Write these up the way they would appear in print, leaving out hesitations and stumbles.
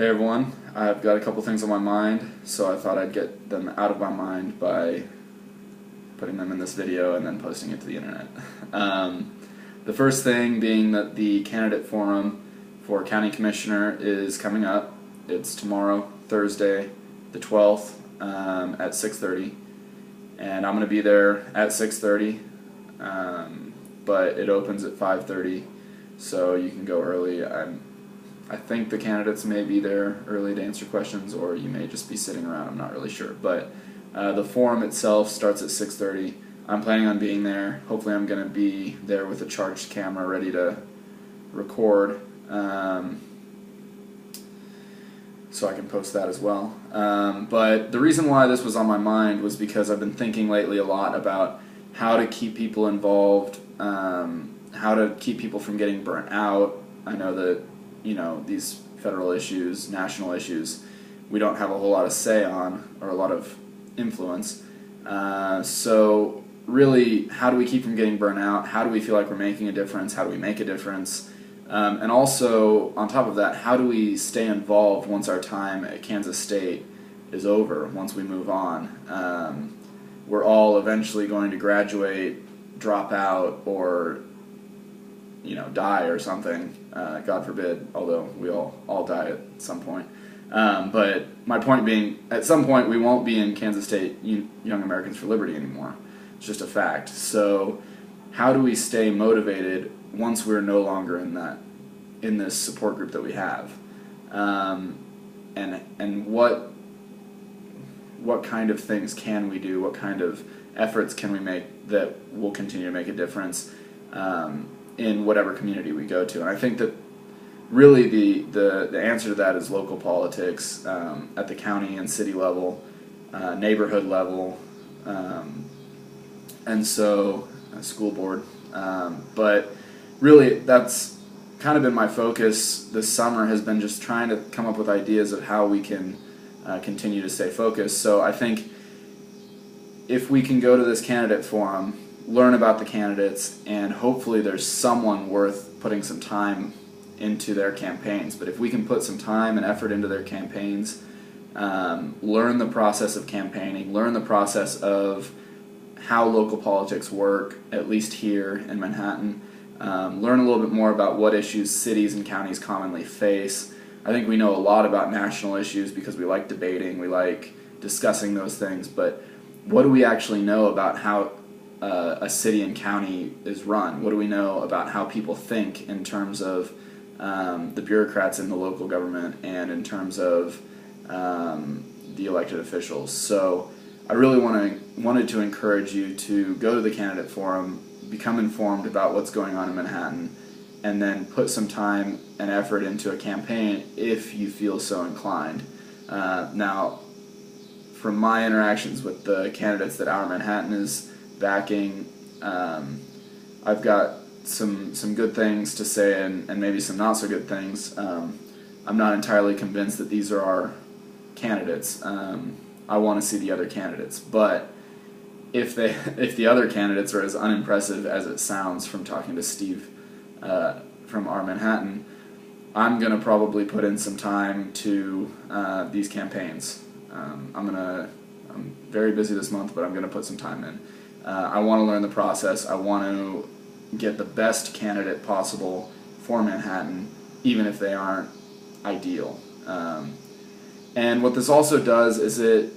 Hey everyone, I've got a couple things on my mind, so I thought I'd get them out of my mind by putting them in this video and then posting it to the internet. The first thing being that the candidate forum for county commissioner is coming up. It's tomorrow, Thursday, the 12th, at 6:30, and I'm going to be there at 6:30, but it opens at 5:30, so you can go early. I think the candidates may be there early to answer questions, or you may just be sitting around. I'm not really sure. But the forum itself starts at 6:30. I'm planning on being there. Hopefully I'm going to be there with a charged camera ready to record, so I can post that as well. But the reason why this was on my mind was because I've been thinking lately a lot about how to keep people involved, how to keep people from getting burnt out. I know that these federal issues, national issues, we don't have a whole lot of say on, or a lot of influence. So really, how do we keep from getting burnt out? How do we feel like we're making a difference? How do we make a difference? And also, on top of that, how do we stay involved once our time at Kansas State is over, once we move on? We're all eventually going to graduate, drop out, or die or something, God forbid, although we all die at some point. But my point being, at some point we won't be in Kansas State Young Americans for Liberty anymore. It's just a fact. So how do we stay motivated once we're no longer in this support group that we have? And what kind of things can we do? What kind of efforts can we make that will continue to make a difference in whatever community we go to? And I think that really the answer to that is local politics at the county and city level, neighborhood level, and so school board. But really, that's kind of been my focus this summer, has been just trying to come up with ideas of how we can continue to stay focused. So I think if we can go to this candidate forum, learn about the candidates, and hopefully there's someone worth putting some time into their campaigns. But if we can put some time and effort into their campaigns, learn the process of campaigning, learn the process of how local politics work, at least here in Manhattan, learn a little bit more about what issues cities and counties commonly face. I think we know a lot about national issues because we like debating, we like discussing those things, but what do we actually know about how a city and county is run? What do we know about how people think in terms of the bureaucrats in the local government and in terms of the elected officials? So I really wanted to encourage you to go to the candidate forum, become informed about what's going on in Manhattan, and then put some time and effort into a campaign if you feel so inclined. Now, from my interactions with the candidates that Our Manhattan is backing, I've got some good things to say and maybe some not so good things. I'm not entirely convinced that these are our candidates. I want to see the other candidates, but if the other candidates are as unimpressive as it sounds from talking to Steve from Our Manhattan, I'm going to probably put in some time to these campaigns. I'm very busy this month, but I'm going to put some time in. I want to learn the process. I want to get the best candidate possible for Manhattan, even if they aren't ideal. And what this also does is it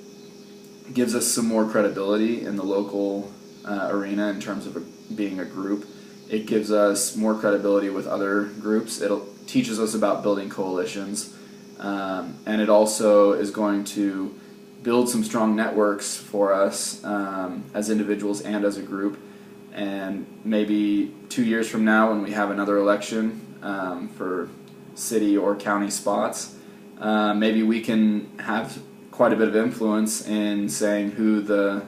gives us some more credibility in the local arena in terms of being a group. It gives us more credibility with other groups. It teaches us about building coalitions, and it also is going to build some strong networks for us as individuals and as a group. And maybe 2 years from now, when we have another election for city or county spots, maybe we can have quite a bit of influence in saying who the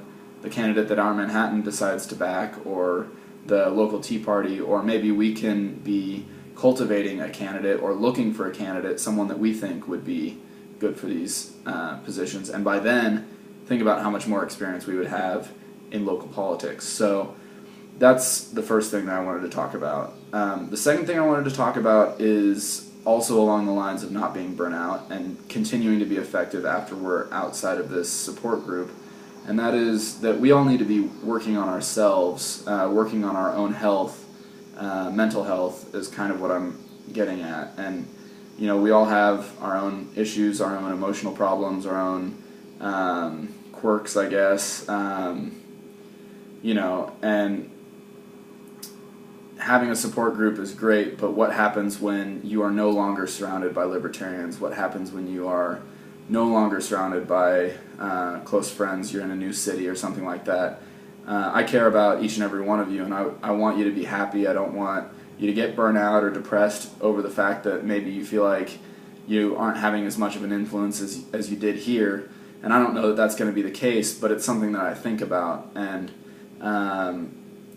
candidate that Our Manhattan decides to back, or the local Tea Party, or maybe we can be cultivating a candidate or looking for a candidate, someone that we think would be good for these positions. And by then, think about how much more experience we would have in local politics. So that's the first thing that I wanted to talk about. The second thing I wanted to talk about is also along the lines of not being burnt out and continuing to be effective after we're outside of this support group. And that is that we all need to be working on ourselves, working on our own health. Mental health is kind of what I'm getting at. And, we all have our own issues, our own emotional problems, our own quirks, I guess. And having a support group is great, but what happens when you are no longer surrounded by libertarians? What happens when you are no longer surrounded by close friends, you're in a new city or something like that? I care about each and every one of you, and I want you to be happy. I don't want you to get burnt out or depressed over the fact that maybe you feel like you aren't having as much of an influence as you did here. And I don't know that that's going to be the case, but it's something that I think about. And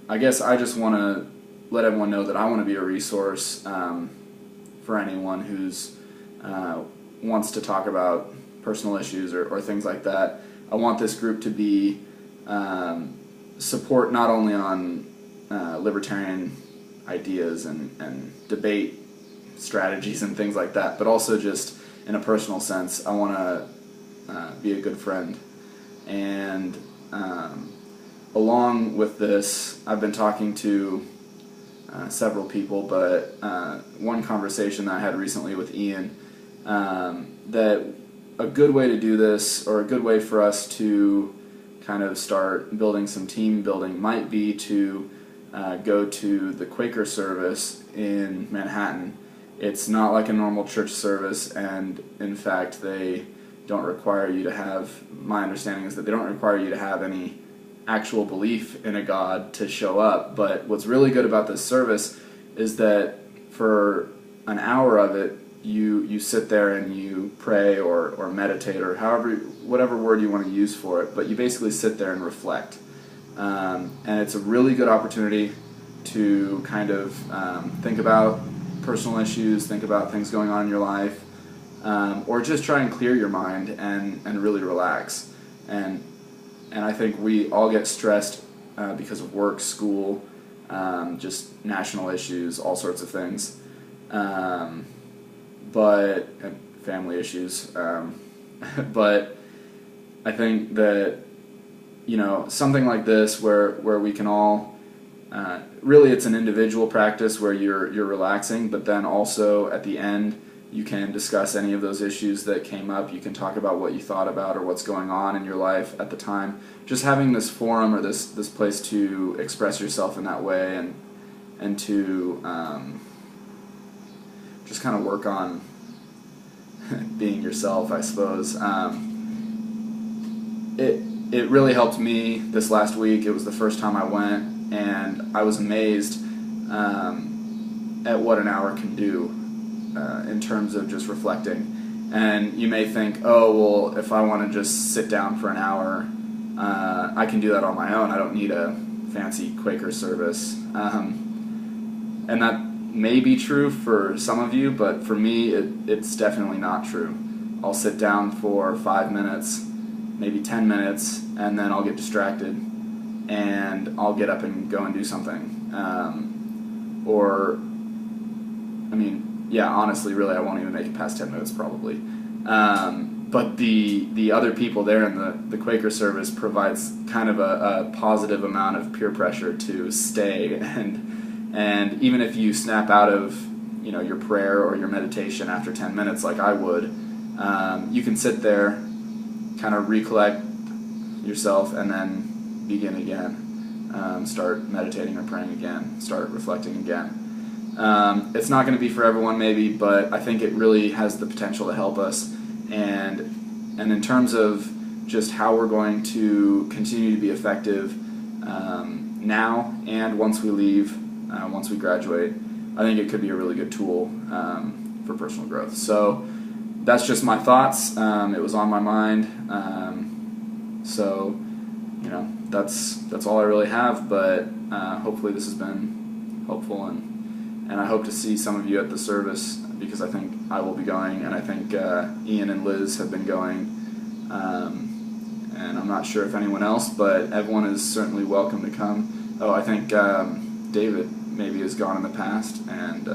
I guess I just want to let everyone know that I want to be a resource for anyone who's wants to talk about personal issues or things like that. I want this group to be support not only on libertarian ideas and debate strategies and things like that, but also just in a personal sense. I want to be a good friend. And along with this, I've been talking to several people, but one conversation that I had recently with Ian, that a good way to do this, or a good way for us to kind of start building some team building, might be to go to the Quaker Service in Manhattan. It's not like a normal church service, and in fact they don't require you to have, my understanding is that they don't require you to have any actual belief in a God to show up. But what's really good about this service is that for an hour of it, you sit there and you pray or meditate, or whatever word you want to use for it, but you basically sit there and reflect. And it's a really good opportunity to kind of think about personal issues, think about things going on in your life, or just try and clear your mind and really relax. And I think we all get stressed because of work, school, just national issues, all sorts of things, but family issues. But I think that something like this, where we can all really, it's an individual practice where you're relaxing, but then also at the end you can discuss any of those issues that came up. You can talk about what you thought about or what's going on in your life at the time. Just having this forum or this place to express yourself in that way and to just kind of work on being yourself, I suppose. It really helped me this last week. It was the first time I went, and I was amazed at what an hour can do in terms of just reflecting. And you may think, oh, well, if I want to just sit down for an hour, I can do that on my own. I don't need a fancy Quaker service. And that may be true for some of you, but for me, it's definitely not true. I'll sit down for 5 minutes, maybe 10 minutes, and then I'll get distracted, and I'll get up and go and do something. Honestly, really, I won't even make it past 10 minutes probably. But the other people there in the Quaker Service provides kind of a positive amount of peer pressure to stay, and even if you snap out of your prayer or your meditation after 10 minutes like I would, you can sit there, kind of recollect yourself, and then begin again. Start meditating or praying again, start reflecting again. It's not going to be for everyone maybe, but I think it really has the potential to help us. And in terms of just how we're going to continue to be effective now and once we leave, once we graduate, I think it could be a really good tool for personal growth. So that's just my thoughts. It was on my mind. So that's all I really have, but hopefully this has been helpful, and I hope to see some of you at the service, because I think I will be going, and I think Ian and Liz have been going, and I'm not sure if anyone else, but everyone is certainly welcome to come. Oh, I think David maybe has gone in the past, and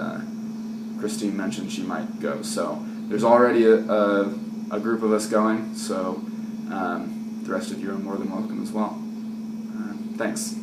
Christine mentioned she might go. So there's already a group of us going, so the rest of you are more than welcome as well. Thanks.